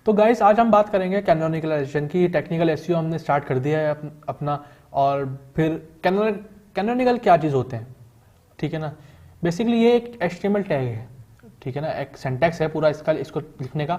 तो गाइस आज हम बात करेंगे कैनोनिकलाइजेशन की। टेक्निकल एसईओ हमने स्टार्ट कर दिया है अपना। और फिर कैनोनिकल क्या चीज़ होते हैं, ठीक है ना। बेसिकली ये एक एचटीएमएल टैग है, ठीक है ना, एक सिंटैक्स है पूरा इसका, इसको लिखने का।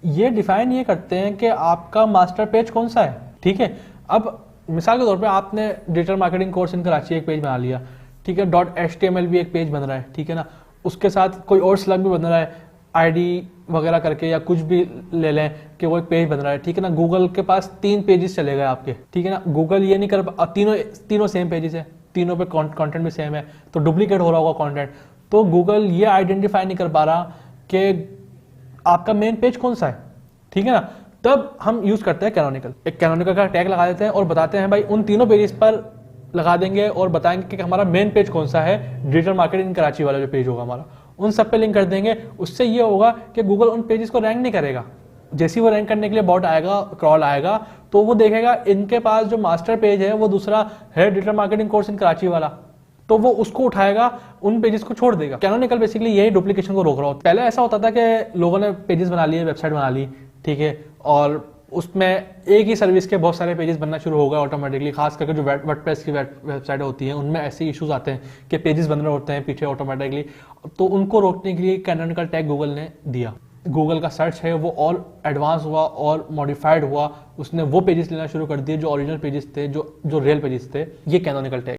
ये डिफाइन ये करते हैं कि आपका मास्टर पेज कौन सा है, ठीक है। अब मिसाल के तौर पे आपने digital marketing course in Karachi एक पेज बना लिया, ठीक है, .html भी एक पेज बन रहा है, ठीक है ना। उसके साथ कोई और स्लग भी बन रहा है, आईडी वगैरह करके या कुछ भी ले लें कि वो एक पेज बन रहा है, ठीक है ना। गूगल के पास 3 पेजेस चले गए आपके, ठीक है ना। गूगल ये नहीं कर तीनों सेम पेजेस है, तीनों पे कंटेंट भी सेम है, तो डुप्लीकेट हो रहा होगा कंटेंट। तो गूगल ये आइडेंटिफाई नहीं कर पा रहा कि आपका मेन पेज कौन सा है, ठीक है ना। तब हम यूज करते हैं कैनोनिकल। एक कैनोनिकल का टैग लगा देते हैं और बताते हैं भाई उन तीनों पेजेस पर लगा देंगे और बताएंगे कि हमारा मेन पेज कौन सा है। डिजिटल मार्केटिंग कराची वाला जो पेज होगा हमारा, उन सब पे लिंक कर देंगे। उससे ये होगा कि गूगल उन पेजेस को रैंक नहीं करेगा। जैसे ही वो रैंक करने के लिए बॉट आएगा, क्रॉल आएगा, तो वो देखेगा इनके पास जो मास्टर पेज है वो दूसरा है, digital marketing course in Karachi वाला, तो वो उसको उठाएगा, उन पेजेस को छोड़ देगा। कैनोनिकल बेसिकली यही डुप्लीकेशन को रोक रहा होता है। पहले ऐसा होता था कि लोगों ने पेजेस बना लिए, वेबसाइट बना ली, ठीक है, और उसमें एक ही सर्विस के बहुत सारे पेजेस बनना शुरू हो गए ऑटोमेटिकली। खास करके जो वर्डप्रेस की वेबसाइट होती हैं उनमें ऐसे इश्यूज आते हैं कि पेजेस बन रहे होते हैं पीछे ऑटोमेटिकली। तो उनको रोकने के लिए कैनोनिकल टैग गूगल ने दिया। गूगल का सर्च है वो और एडवांस हुआ और मॉडिफाइड हुआ, उसने वो पेजेस लेना शुरू कर दिए जो ओरिजिनल पेजेस थे, जो रियल पेजेस थे। ये कैनोनिकल टैग।